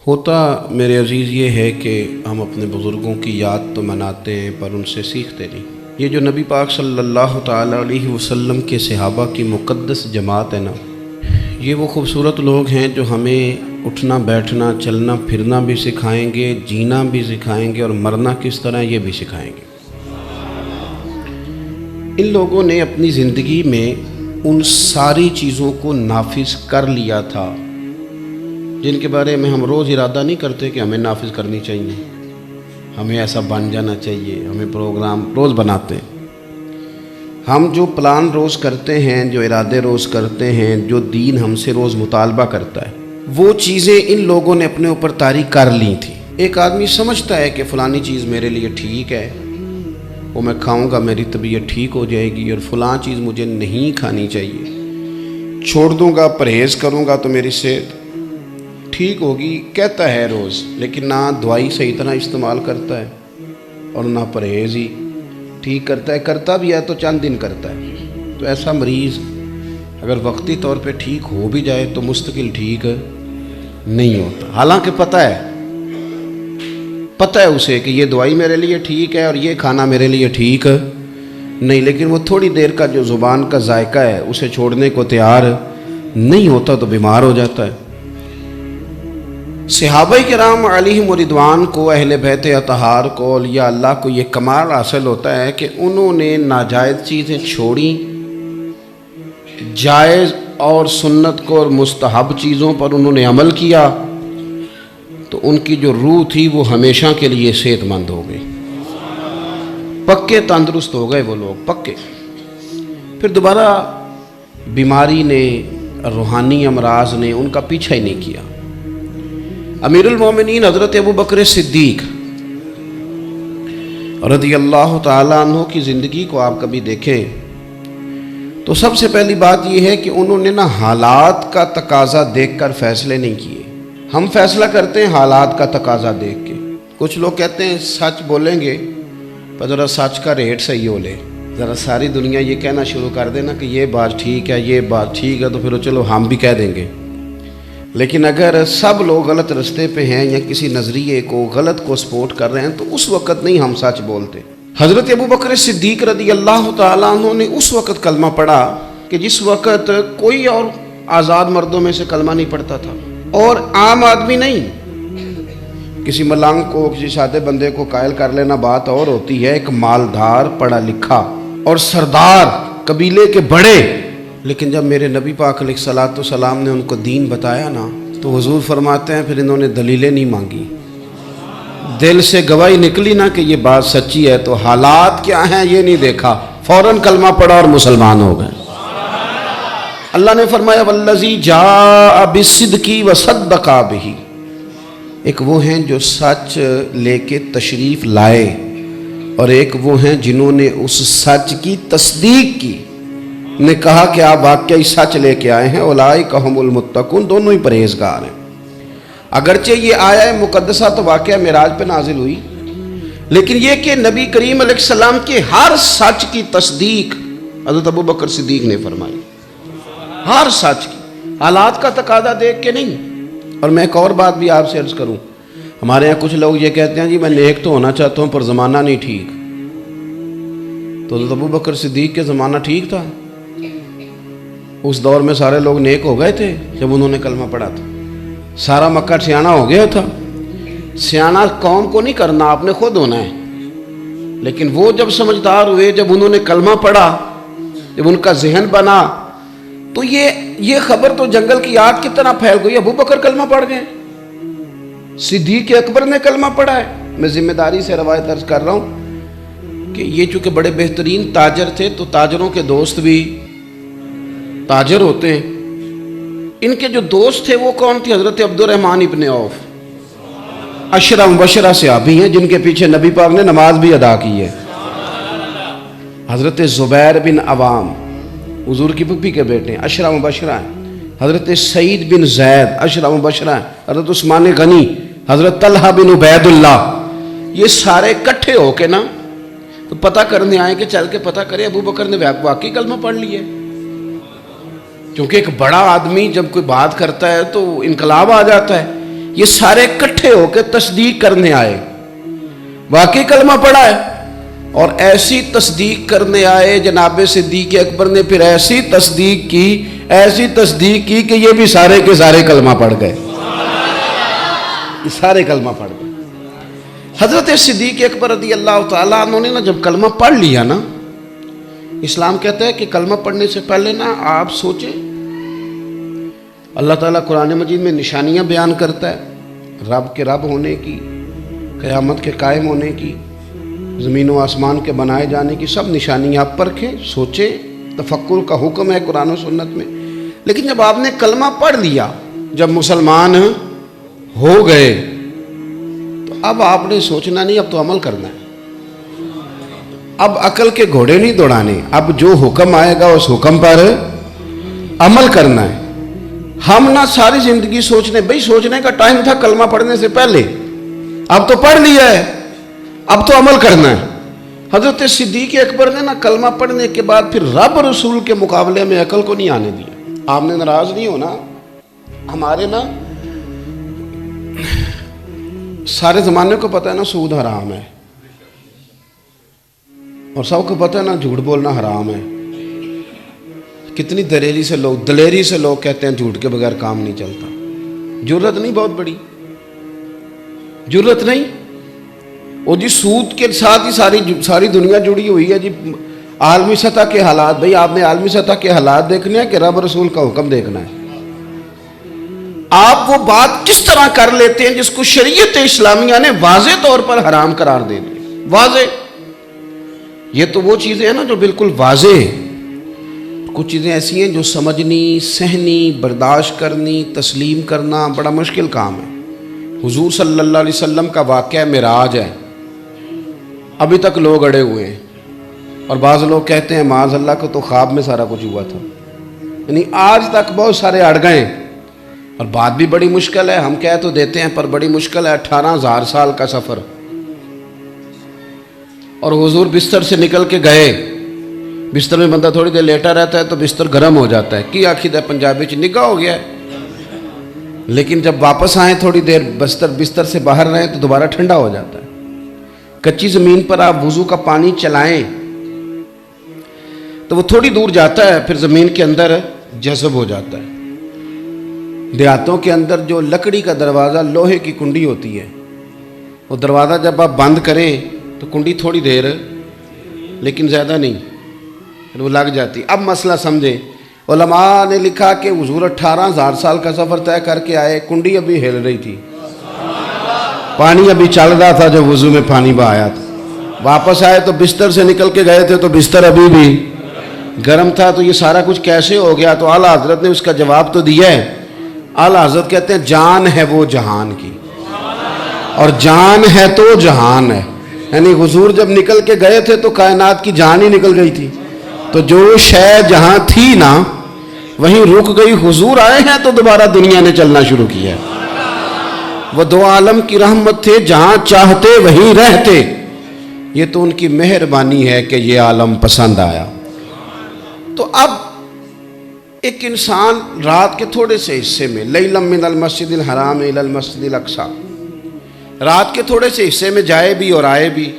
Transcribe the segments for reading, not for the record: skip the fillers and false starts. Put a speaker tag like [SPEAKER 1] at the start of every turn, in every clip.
[SPEAKER 1] ہوتا میرے عزیز یہ ہے کہ ہم اپنے بزرگوں کی یاد تو مناتے ہیں پر ان سے سیکھتے نہیں۔ یہ جو نبی پاک صلی اللہ تعالیٰ علیہ وسلم کے صحابہ کی مقدس جماعت ہے نا، یہ وہ خوبصورت لوگ ہیں جو ہمیں اٹھنا بیٹھنا چلنا پھرنا بھی سکھائیں گے، جینا بھی سکھائیں گے، اور مرنا کس طرح یہ بھی سکھائیں گے۔ ان لوگوں نے اپنی زندگی میں ان ساری چیزوں کو نافذ کر لیا تھا جن کے بارے میں ہم روز ارادہ نہیں کرتے کہ ہمیں نافذ کرنی چاہیے، ہمیں ایسا بن جانا چاہیے، ہمیں پروگرام روز بناتے ہیں۔ ہم جو پلان روز کرتے ہیں، جو ارادے روز کرتے ہیں، جو دین ہم سے روز مطالبہ کرتا ہے، وہ چیزیں ان لوگوں نے اپنے اوپر طاری کر لی تھی۔ ایک آدمی سمجھتا ہے کہ فلانی چیز میرے لیے ٹھیک ہے، وہ میں کھاؤں گا میری طبیعت ٹھیک ہو جائے گی، اور فلاں چیز مجھے نہیں کھانی چاہیے، چھوڑ دوں گا پرہیز کروں گا تو میری صحت ٹھیک ہوگی، کہتا ہے روز، لیکن نہ دوائی صحیح طرح استعمال کرتا ہے اور نہ پرہیز ہی ٹھیک کرتا ہے، کرتا بھی ہے تو چند دن کرتا ہے۔ تو ایسا مریض اگر وقتی طور پہ ٹھیک ہو بھی جائے تو مستقل ٹھیک نہیں ہوتا، حالانکہ پتہ ہے اسے کہ یہ دوائی میرے لیے ٹھیک ہے اور یہ کھانا میرے لیے ٹھیک نہیں، لیکن وہ تھوڑی دیر کا جو زبان کا ذائقہ ہے اسے چھوڑنے کو تیار نہیں ہوتا تو بیمار ہو جاتا ہے۔ صحابہ کرام علیہم رضوان کو، اہل بیت اطہار کو، اولیاء اللہ کو یہ کمال حاصل ہوتا ہے کہ انہوں نے ناجائز چیزیں چھوڑیں، جائز اور سنت کو اور مستحب چیزوں پر انہوں نے عمل کیا، تو ان کی جو روح تھی وہ ہمیشہ کے لیے صحت مند ہو گئی، پکے تندرست ہو گئے وہ لوگ، پکے۔ پھر دوبارہ بیماری نے، روحانی امراض نے ان کا پیچھا ہی نہیں کیا۔ امیر المومنین حضرت ابو بکر صدیق رضی اللہ تعالیٰ عنہ کی زندگی کو آپ کبھی دیکھیں تو سب سے پہلی بات یہ ہے کہ انہوں نے نا حالات کا تقاضا دیکھ کر فیصلے نہیں کیے۔ ہم فیصلہ کرتے ہیں حالات کا تقاضا دیکھ کے۔ کچھ لوگ کہتے ہیں سچ بولیں گے پر ذرا سچ کا ریٹ صحیح ہو لے، ذرا ساری دنیا یہ کہنا شروع کر دینا کہ یہ بات ٹھیک ہے، یہ بات ٹھیک ہے، تو پھر چلو ہم بھی کہہ دیں گے۔ لیکن اگر سب لوگ غلط رستے پہ ہیں یا کسی نظریے کو غلط کو سپورٹ کر رہے ہیں تو اس وقت نہیں ہم سچ بولتے۔ حضرت ابو بکر صدیق رضی اللہ تعالیٰ عنہ نے اس وقت کلمہ پڑھا کہ جس وقت کوئی اور آزاد مردوں میں سے کلمہ نہیں پڑھتا تھا، اور عام آدمی نہیں، کسی ملنگ کو، کسی سادے بندے کو قائل کر لینا بات اور ہوتی ہے، ایک مالدار پڑھا لکھا اور سردار قبیلے کے بڑے۔ لیکن جب میرے نبی پاک علیہ الصلوۃ والسلام نے ان کو دین بتایا نا تو حضور فرماتے ہیں پھر انہوں نے دلیلیں نہیں مانگی، دل سے گواہی نکلی نا کہ یہ بات سچی ہے، تو حالات کیا ہیں یہ نہیں دیکھا، فوراً کلمہ پڑھا اور مسلمان ہو گئے۔ اللہ نے فرمایا والذی جاء بالصدق وصدق بہ، ایک وہ ہیں جو سچ لے کے تشریف لائے، اور ایک وہ ہیں جنہوں نے اس سچ کی تصدیق کی، نے کہا کہ آپ واقعی سچ لے کے آئے ہیں، اولئک ھم المتقون، دونوں ہی پرہیزگار ہیں۔ اگرچہ یہ آیہ مقدسہ تو واقعہ معراج پہ نازل ہوئی، لیکن یہ کہ نبی کریم علیہ السلام کے ہر سچ کی تصدیق حضرت ابو بکر صدیق نے فرمائی، ہر سچ کی، حالات کا تقاضا دیکھ کے نہیں۔ اور میں ایک اور بات بھی آپ سے عرض کروں، ہمارے یہاں کچھ لوگ یہ کہتے ہیں جی میں نیک تو ہونا چاہتا ہوں پر زمانہ نہیں ٹھیک، تو حضرت ابو بکر صدیق کے زمانہ ٹھیک تھا؟ اس دور میں سارے لوگ نیک ہو گئے تھے جب انہوں نے کلمہ پڑھا تھا، سارا مکہ سیاںہ ہو گیا تھا۔ سیاںہ قوم کو نہیں کرنا، آپ نے خود ہونا ہے، لیکن وہ جب سمجھدار ہوئے، جب انہوں نے کلمہ پڑھا، جب ان کا ذہن بنا، تو یہ خبر تو جنگل کی آگ کی طرح پھیل گئی، ابو بکر کلمہ پڑھ گئے، صدیق اکبر نے کلمہ پڑھا ہے۔ میں ذمہ داری سے روایت عرض کر رہا ہوں کہ یہ چونکہ بڑے بہترین تاجر تھے تو تاجروں کے دوست بھی تاجر ہوتے ہیں۔ ان کے جو دوست تھے وہ کون تھے؟ حضرت عبد الرحمن ابن عوف، عشرہ مبشرہ صحابی ہیں جن کے پیچھے نبی پاک نے نماز بھی ادا کی ہے۔ حضرت زبیر بن عوام حضور کی پھپھی کے بیٹے ہیں، عشرہ مبشرہ ہیں۔ حضرت سعید بن زید عشرہ مبشرہ ہیں۔ حضرت عثمان غنی، حضرت طلحہ بن عبید اللہ، یہ سارے اکٹھے ہو کے نا تو پتہ کرنے آئے کہ چل کے پتہ کرے ابو بکر نے واقعی کلمہ پڑھ لی ہے۔ کیونکہ ایک بڑا آدمی جب کوئی بات کرتا ہے تو انقلاب آ جاتا ہے، یہ سارے کٹھے ہو کے تصدیق کرنے آئے واقعی کلمہ پڑھا ہے، اور ایسی تصدیق کرنے آئے جناب صدیق اکبر نے پھر ایسی تصدیق کی کہ یہ بھی سارے کے سارے کلمہ پڑھ گئے، یہ سارے کلمہ پڑھ گئے۔ حضرت صدیق اکبر رضی اللہ تعالیٰ عنہ نے جب کلمہ پڑھ لیا نا، اسلام کہتا ہے کہ کلمہ پڑھنے سے پہلے نا آپ سوچیں، اللہ تعالیٰ قرآن مجید میں نشانیاں بیان کرتا ہے رب کے رب ہونے کی، قیامت کے قائم ہونے کی، زمین و آسمان کے بنائے جانے کی، سب نشانیاں آپ پرکھیں، سوچیں، تفکر کا حکم ہے قرآن و سنت میں۔ لیکن جب آپ نے کلمہ پڑھ لیا، جب مسلمان ہو گئے، تو اب آپ نے سوچنا نہیں، اب تو عمل کرنا ہے۔ اب عقل کے گھوڑے نہیں دوڑانے، اب جو حکم آئے گا اس حکم پر عمل کرنا ہے۔ ہم نہ ساری زندگی سوچنے، بھئی سوچنے کا ٹائم تھا کلمہ پڑھنے سے پہلے، اب تو پڑھ لیا ہے، اب تو عمل کرنا ہے۔ حضرت صدیق اکبر نے نا کلمہ پڑھنے کے بعد پھر رب رسول کے مقابلے میں عقل کو نہیں آنے دیا۔ آپ نے ناراض نہیں ہونا، ہمارے نا سارے زمانے کو پتہ ہے نا سود حرام ہے، اور سب کو پتہ ہے نا جھوٹ بولنا حرام ہے۔ کتنی دلیری سے لوگ کہتے ہیں جھوٹ کے بغیر کام نہیں چلتا۔ جرت نہیں بہت بڑی، جرت نہیں، اور جی سود کے ساتھ ہی ساری دنیا جڑی ہوئی ہے جی۔ عالمی سطح کے حالات، بھئی آپ نے عالمی سطح کے حالات دیکھنے ہیں کہ رب رسول کا حکم دیکھنا ہے۔ آپ وہ بات کس طرح کر لیتے ہیں جس کو شریعت اسلامیہ نے واضح طور پر حرام قرار دے دی، واضح۔ یہ تو وہ چیزیں ہیں نا جو بالکل واضح ہیں، کچھ چیزیں ایسی ہیں جو سمجھنی، سہنی، برداشت کرنی، تسلیم کرنا بڑا مشکل کام ہے۔ حضور صلی اللہ علیہ وسلم کا واقعہ معراج ہے، ابھی تک لوگ اڑے ہوئے ہیں، اور بعض لوگ کہتے ہیں معاذ اللہ کو تو خواب میں سارا کچھ ہوا تھا، یعنی آج تک بہت سارے اڑ گئے۔ اور بات بھی بڑی مشکل ہے، ہم کہہ تو دیتے ہیں پر بڑی مشکل ہے، 18,000 سال کا سفر، اور حضور بستر سے نکل کے گئے۔ بستر میں بندہ تھوڑی دیر لیٹا رہتا ہے تو بستر گرم ہو جاتا ہے، کی آخر ہے پنجابی چ نگاہ ہو گیا ہے، لیکن جب واپس آئیں تھوڑی دیر بستر سے باہر رہیں تو دوبارہ ٹھنڈا ہو جاتا ہے۔ کچی زمین پر آپ وضو کا پانی چلائیں تو وہ تھوڑی دور جاتا ہے، پھر زمین کے اندر جذب ہو جاتا ہے۔ دیہاتوں کے اندر جو لکڑی کا دروازہ، لوہے کی کنڈی ہوتی ہے، وہ دروازہ جب آپ بند کریں تو کنڈی تھوڑی دیر، لیکن زیادہ نہیں، پھر وہ لگ جاتی۔ اب مسئلہ سمجھیں، علماء نے لکھا کہ حضور 18,000 سال کا سفر طے کر کے آئے، کنڈی ابھی ہل رہی تھی، پانی ابھی چل رہا تھا جب وضو میں پانی بہایا تھا۔ واپس آئے تو بستر سے نکل کے گئے تھے تو بستر ابھی بھی گرم تھا، تو یہ سارا کچھ کیسے ہو گیا؟ تو اعلیٰ حضرت نے اس کا جواب تو دیا ہے۔ اعلیٰ حضرت کہتے ہیں جان ہے وہ جہان کی، اور جان ہے تو جہان ہے، یعنی حضور جب نکل کے گئے تھے تو کائنات کی جان ہی نکل گئی تھی، تو جو شے جہاں تھی نا وہیں رک گئی۔ حضور آئے ہیں تو دوبارہ دنیا نے چلنا شروع کیا۔ وہ دو عالم کی رحمت تھے، جہاں چاہتے وہیں رہتے، یہ تو ان کی مہربانی ہے کہ یہ عالم پسند آیا۔ تو اب ایک انسان رات کے تھوڑے سے حصے میں، لیلا من المسجد الحرام الی المسجد الاقصی، رات کے تھوڑے سے حصے میں جائے بھی اور آئے بھی،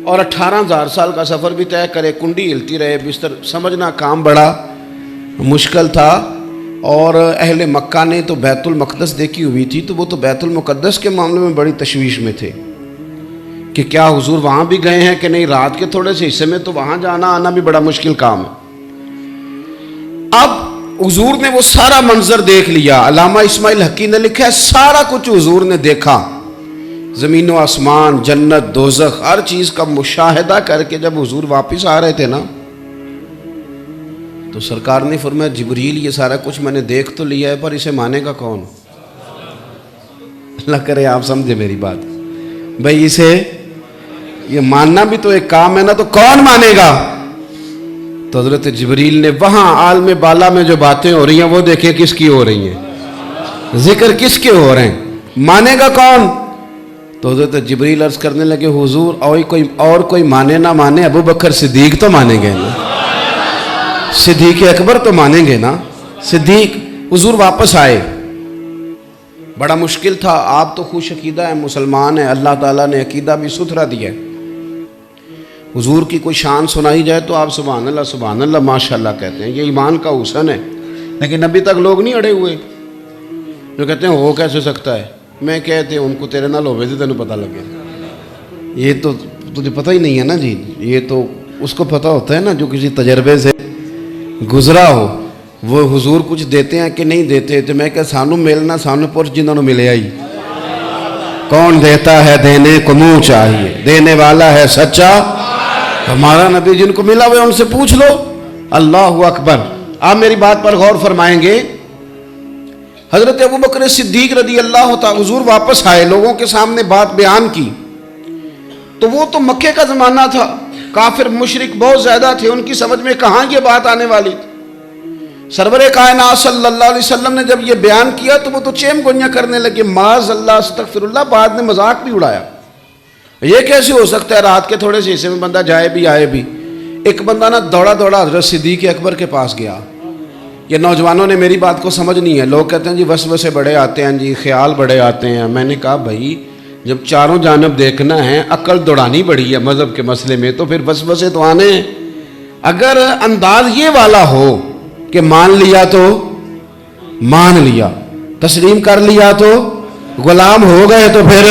[SPEAKER 1] اور 18,000 سال کا سفر بھی طے کرے، کنڈی ہلتی رہے، بستر، سمجھنا کام بڑا مشکل تھا۔ اور اہل مکہ نے تو بیت المقدس دیکھی ہوئی تھی، تو وہ تو بیت المقدس کے معاملے میں بڑی تشویش میں تھے کہ کیا حضور وہاں بھی گئے ہیں کہ نہیں، رات کے تھوڑے سے حصے میں تو وہاں جانا آنا بھی بڑا مشکل کام ہے۔ اب حضور نے وہ سارا منظر دیکھ لیا، علامہ اسماعیل حقی نے لکھا ہے سارا کچھ حضور نے دیکھا، زمین و آسمان، جنت، دوزخ، ہر چیز کا مشاہدہ کر کے جب حضور واپس آ رہے تھے نا، تو سرکار نے فرمایا جبریل یہ سارا کچھ میں نے دیکھ تو لیا ہے، پر اسے مانے گا کون؟ اللہ کرے آپ سمجھے میری بات، بھئی اسے یہ ماننا بھی تو ایک کام ہے نا، تو کون مانے گا؟ تو حضرت جبریل نے وہاں عالم بالا میں جو باتیں ہو رہی ہیں وہ دیکھیں کس کی ہو رہی ہیں، ذکر کس کے ہو رہے ہیں، مانے گا کون؟ تو حضرت جبریل عرض کرنے لگے حضور اور کوئی مانے نہ مانے، ابو بکر صدیق تو مانیں گے نا، صدیق اکبر تو مانیں گے نا۔ صدیق، حضور واپس آئے، بڑا مشکل تھا. آپ تو خوش عقیدہ ہیں, مسلمان ہیں, اللہ تعالیٰ نے عقیدہ بھی ستھرا دیا ہے. حضور کی کوئی شان سنائی جائے تو آپ سبحان اللہ ماشاءاللہ کہتے ہیں, یہ ایمان کا حسن ہے. لیکن ابھی تک لوگ نہیں اڑے ہوئے جو کہتے ہیں ہو کیسے سکتا ہے. میں کہتے ہیں ان کو تیرے نال ہوئے تھے تینوں پتہ لگے. یہ تو تجھے پتہ ہی نہیں ہے نا جی, یہ تو اس کو پتہ ہوتا ہے نا جو کسی تجربے سے گزرا ہو. وہ حضور کچھ دیتے ہیں کہ نہیں دیتے. تو میں کہ سانو ملنا سانو پرچ جنہوں نے ملے آئی. کون دیتا ہے دینے کو منہ چاہیے, دینے والا ہے سچا ہمارا نبی. جن کو ملا ہوئے ان سے پوچھ لو. اللہ اکبر. آپ میری بات پر غور فرمائیں گے. حضرت ابوبکر صدیق رضی اللہ تعالی, حضور واپس آئے, لوگوں کے سامنے بات بیان کی. تو وہ تو مکے کا زمانہ تھا, کافر مشرک بہت زیادہ تھے, ان کی سمجھ میں کہاں یہ بات آنے والی تھی. سرور کائنات صلی اللہ علیہ وسلم نے جب یہ بیان کیا تو وہ تو چیم گونیاں کرنے لگے, معاذ اللہ استغفر اللہ. بعد میں مذاق بھی اڑایا, یہ کیسے ہو سکتا ہے رات کے تھوڑے سے حصے میں بندہ جائے بھی آئے بھی. ایک بندہ نا دوڑا دوڑا حضرت صدیق اکبر کے پاس گیا. یہ نوجوانوں نے میری بات کو سمجھنی ہے. لوگ کہتے ہیں جی وسوسے بڑے آتے ہیں جی, خیال بڑے آتے ہیں. میں نے کہا بھائی جب چاروں جانب دیکھنا ہے, عقل دوڑانی بڑی ہے مذہب کے مسئلے میں, تو پھر وسوسے تو آنے ہیں. اگر انداز یہ والا ہو کہ مان لیا تو مان لیا, تسلیم کر لیا تو غلام ہو گئے, تو پھر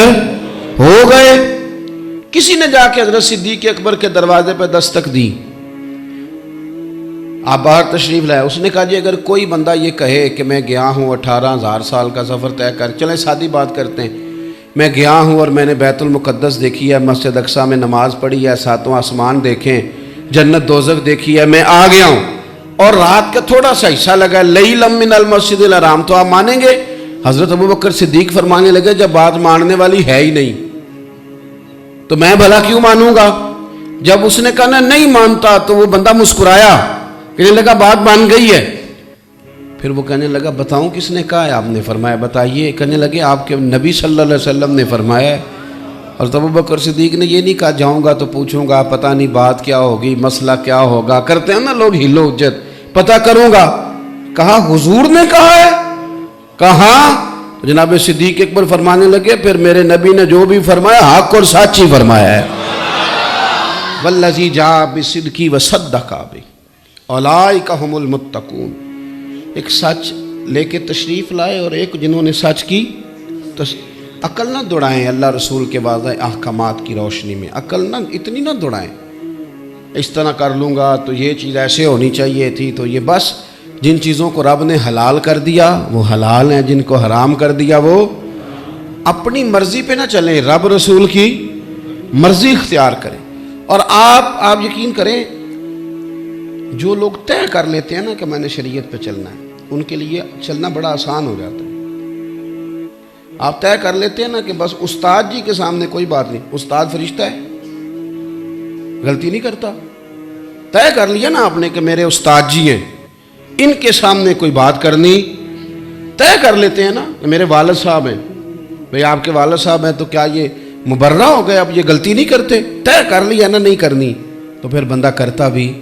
[SPEAKER 1] ہو گئے. کسی نے جا کے حضرت صدیق اکبر کے دروازے پہ دستک دی. آپ باہر تشریف لائے. اس نے کہا جی اگر کوئی بندہ یہ کہے کہ میں گیا ہوں 18,000 سال کا سفر طے کر, چلیں سادی بات کرتے ہیں, میں گیا ہوں اور میں نے بیت المقدس دیکھی ہے, مسجد اقصیٰ میں نماز پڑھی ہے, ساتوں آسمان دیکھیں, جنت دوزخ دیکھی ہے, میں آ گیا ہوں اور رات کا تھوڑا سا حصہ لگا لیلم من المسجد الحرام, تو آپ مانیں گے؟ حضرت ابوبکر صدیق فرمانے لگے جب بات ماننے والی ہے ہی نہیں تو میں بھلا کیوں مانوں گا. جب اس نے کہا نا نہیں مانتا تو وہ بندہ مسکرایا, کہنے لگا بات مان گئی ہے. پھر وہ کہنے لگا بتاؤں کس نے کہا ہے؟ آپ نے فرمایا بتائیے. کہنے لگے آپ کے نبی صلی اللہ علیہ وسلم نے فرمایا ہے. اور ابوبکر صدیق نے یہ نہیں کہا جاؤں گا تو پوچھوں گا, پتہ نہیں بات کیا ہوگی, مسئلہ کیا ہوگا, کرتے ہیں نا لوگ ہیلو اجت, پتہ کروں گا. کہا حضور نے کہا ہے. کہاں؟ جناب صدیق اکبر فرمانے لگے پھر میرے نبی نے جو بھی فرمایا حق اور سچ ہی فرمایا ہے. والذی جاء بالصدق وصدق بہ اولئک ھم المتقون. ایک سچ لے کے تشریف لائے اور ایک جنہوں نے سچ کی. عقل نہ دوڑائیں اللہ رسول کے واضح احکامات کی روشنی میں, عقل نہ اتنی نہ دوڑائیں اس طرح کر لوں گا تو یہ چیز ایسے ہونی چاہیے تھی. تو یہ بس جن چیزوں کو رب نے حلال کر دیا وہ حلال ہیں, جن کو حرام کر دیا وہ اپنی مرضی پہ نہ چلیں, رب رسول کی مرضی اختیار کریں. اور آپ یقین کریں جو لوگ طے کر لیتے ہیں نا کہ میں نے شریعت پہ چلنا ہے, ان کے لیے چلنا بڑا آسان ہو جاتا ہے. آپ طے کر لیتے ہیں نا کہ بس استاد جی کے سامنے کوئی بات نہیں, استاد فرشتہ ہے, غلطی نہیں کرتا. طے کر لیا نا آپ نے کہ میرے استاد جی ہیں, ان کے سامنے کوئی بات کرنی, طے کر لیتے ہیں نا کہ میرے والد صاحب ہیں, بھئی آپ کے والد صاحب ہیں تو کیا یہ مبرہ ہو گئے, اب یہ غلطی نہیں کرتے. طے کر لیا نا نہیں کرنی تو پھر بندہ کرتا بھی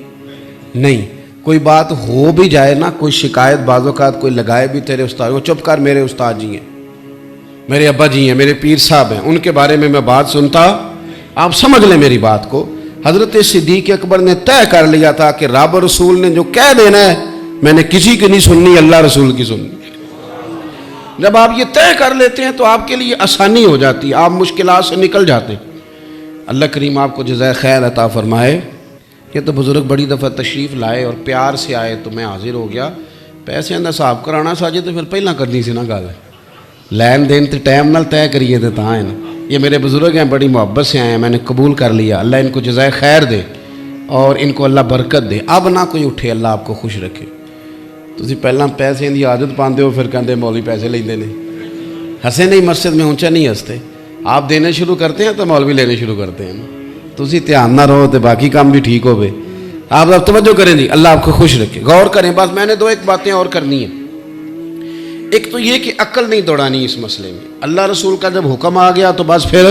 [SPEAKER 1] نہیں. کوئی بات ہو بھی جائے نا, کوئی شکایت بعض اوقات کوئی لگائے بھی تیرے استاد کو, چپ کر میرے استاد جی ہیں, میرے ابا جی ہیں, میرے پیر صاحب ہیں, ان کے بارے میں بات سنتا. آپ سمجھ لیں میری بات کو. حضرت صدیق اکبر نے طے کر لیا تھا کہ رب رسول نے جو کہہ دینا ہے میں نے کسی کی نہیں سننی, اللہ رسول کی سننی. جب آپ یہ طے کر لیتے ہیں تو آپ کے لیے آسانی ہو جاتی ہے, آپ مشکلات سے نکل جاتے ہیں. اللہ کریم آپ کو جزائے خیر عطا فرمائے. یہ تو بزرگ بڑی دفعہ تشریف لائے اور پیار سے آئے تو میں حاضر ہو گیا. پیسے اندر صاحب کرانا ساجے تو پھر پہلا کرنی سی نا گل, لین دین تے ٹائم نال طے کریے تے تاں ہے نا. یہ میرے بزرگ ہیں, بڑی محبت سے آئے ہیں, میں نے قبول کر لیا. اللہ ان کو جزائے خیر دے اور ان کو اللہ برکت دے. اب نہ کوئی اٹھے, اللہ آپ کو خوش رکھے. تسی پہلا پیسے دی عادت پاندے ہو, پھر کہندے مولوی پیسے لیندے نے. ہنسے نہیں مسجد میں اونچا نہیں ہنستے. آپ دینے شروع کرتے ہیں تو مولوی لینے شروع کرتے ہیں. تسی دھیان نہ رہو تو باقی کام بھی ٹھیک ہوئے. آپ اب توجہ کریں جی, اللہ آپ کو خوش رکھے. غور کریں. بس میں نے دو ایک باتیں اور کرنی ہیں. ایک تو یہ کہ عقل نہیں دوڑانی اس مسئلے میں. اللہ رسول کا جب حکم آ گیا تو بس پھر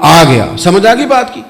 [SPEAKER 1] آ گیا, سمجھ آ گئی بات کی.